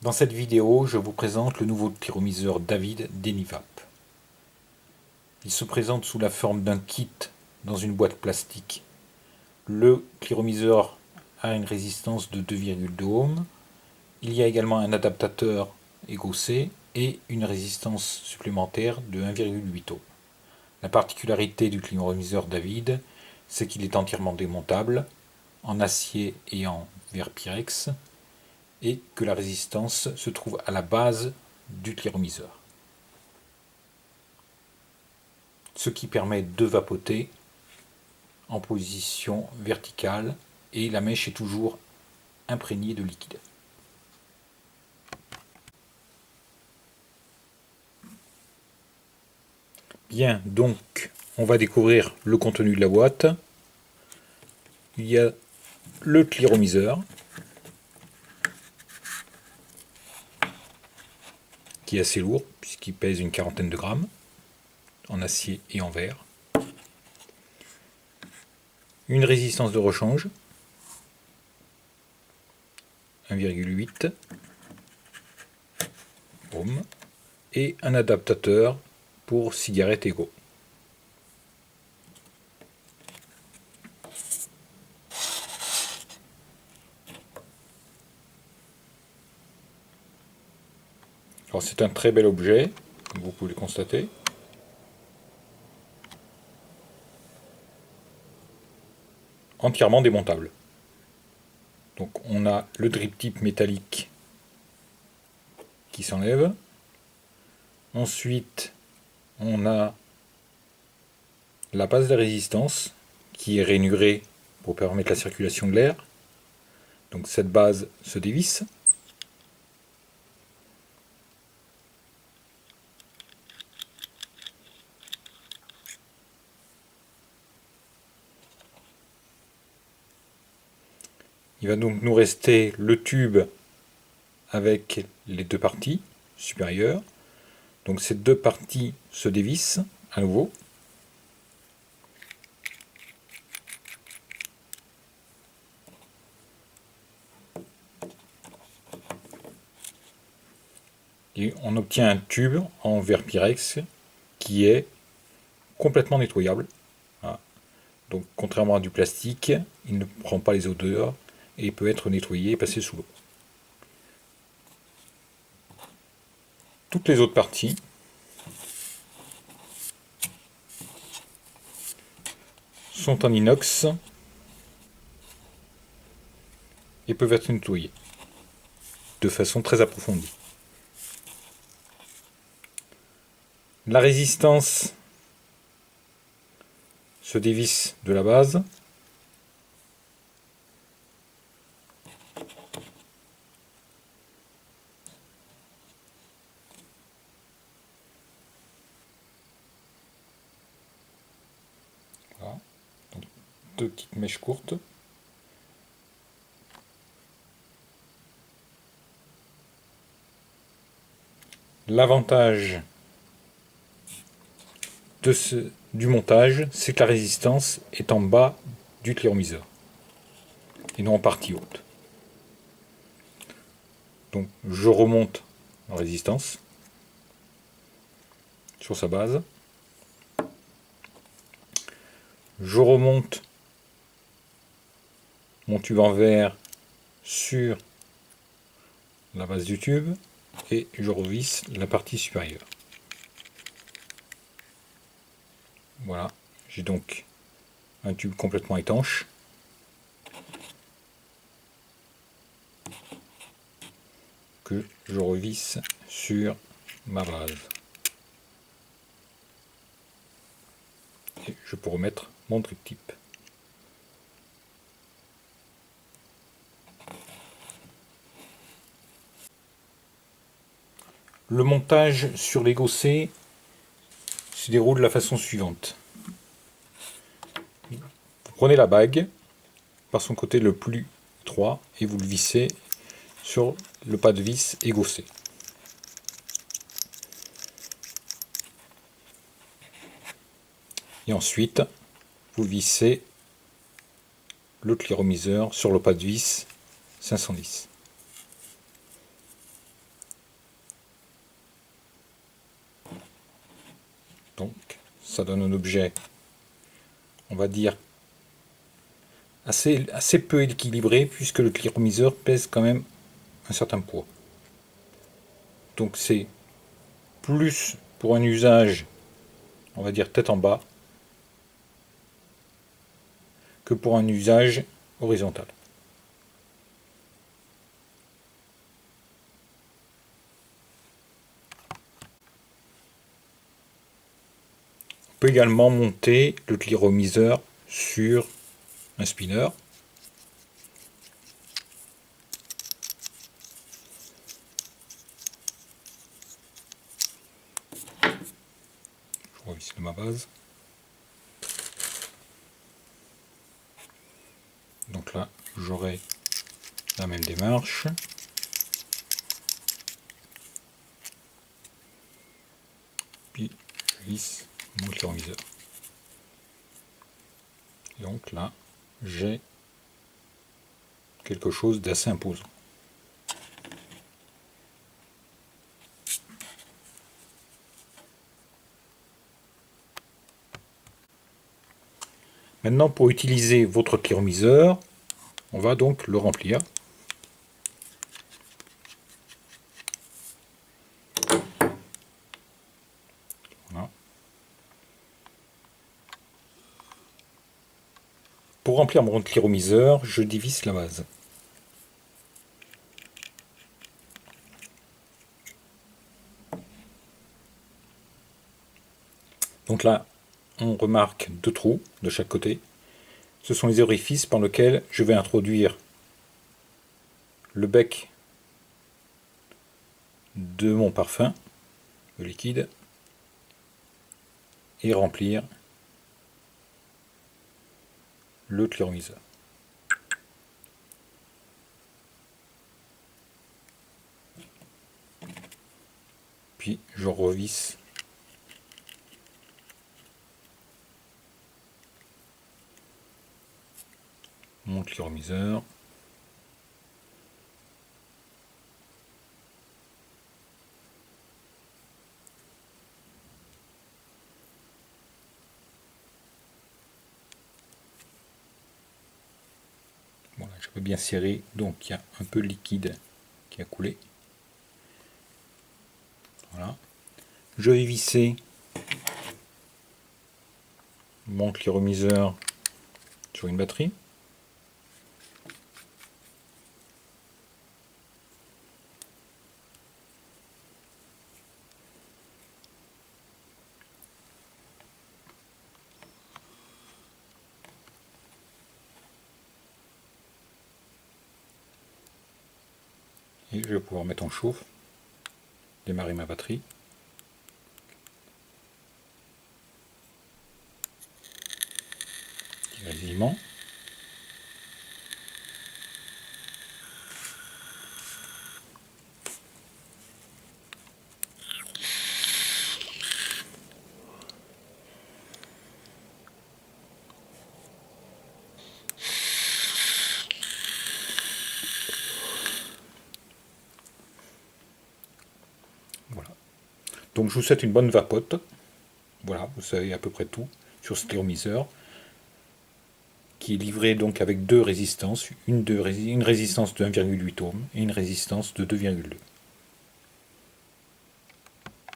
Dans cette vidéo, je vous présente le nouveau pyromiseur David d'Enivap. Il se présente sous la forme d'un kit dans une boîte plastique. Le pyromiseur a une résistance de 2,2 ohms. Il y a également un adaptateur Ego-C et une résistance supplémentaire de 1,8 ohms. La particularité du pyromiseur David, c'est qu'il est entièrement démontable, en acier et en verre Pyrex, et que la résistance se trouve à la base du pyromiseur. Ce qui permet de vapoter en position verticale et la mèche est toujours imprégnée de liquide. Bien, donc on va découvrir le contenu de la boîte. Il y a le pyromiseur qui est assez lourd puisqu'il pèse une quarantaine de grammes en acier et en verre. Une résistance de rechange 1,8 ohms et un adaptateur pour cigarette Ego. Alors c'est un très bel objet, comme vous pouvez le constater. Entièrement démontable. Donc on a le drip tip métallique qui s'enlève. Ensuite on a la base de résistance qui est rainurée pour permettre la circulation de l'air. Donc cette base se dévisse. Il va donc nous rester le tube avec les deux parties supérieures. Donc ces deux parties se dévissent à nouveau. Et on obtient un tube en verre Pyrex qui est complètement nettoyable. Voilà. Donc contrairement à du plastique, il ne prend pas les odeurs et peut être nettoyé et passé sous l'eau. Toutes les autres parties sont en inox et peuvent être nettoyées de façon très approfondie. La résistance se dévisse de la base. Voilà. Donc, deux petites mèches courtes. L'avantage du montage, c'est que la résistance est en bas du pyromiseur et non en partie haute. Donc je remonte la résistance sur sa base. Je remonte mon tube en verre sur la base du tube et je revisse la partie supérieure. Voilà, j'ai donc un tube complètement étanche. Que je revisse sur ma base. Et je peux remettre mon drip tip. Le montage sur l'Ego-C se déroule de la façon suivante. Vous prenez la bague par son côté le plus étroit et vous le vissez sur le pas de vis Ego-C. Et ensuite, vous vissez le pyromiseur sur le pas de vis 510. ça donne un objet, on va dire, assez peu équilibré, puisque le cliromiseur pèse quand même un certain poids. Donc c'est plus pour un usage, on va dire tête en bas, que pour un usage horizontal. On peut également monter le cliromiseur sur un spinner. Je revisse ma base. Donc là, j'aurai la même démarche. Puis je visse mon cliromiseur. Donc là, j'ai quelque chose d'assez imposant. Maintenant, pour utiliser votre cliromiseur, on va donc le remplir. Voilà. Pour remplir mon cliromiseur, je dévisse la base. Donc là, on remarque 2 trous de chaque côté. Ce sont les orifices par lesquels je vais introduire le bec de mon parfum, le liquide, et remplir le cliromiseur. Puis je revisse mon cliromiseur. Voilà, je peux bien serrer, donc il y a un peu de liquide qui a coulé. Voilà. Je vais visser mon cliromiseur sur une batterie. Et je vais pouvoir mettre en chauffe, démarrer ma batterie. Grésillement. Voilà. Donc je vous souhaite une bonne vapote. Voilà, vous savez à peu près tout sur ce cliromiseur, qui est livré donc avec 2 résistances, une résistance de 1,8 ohm et une résistance de 2,2.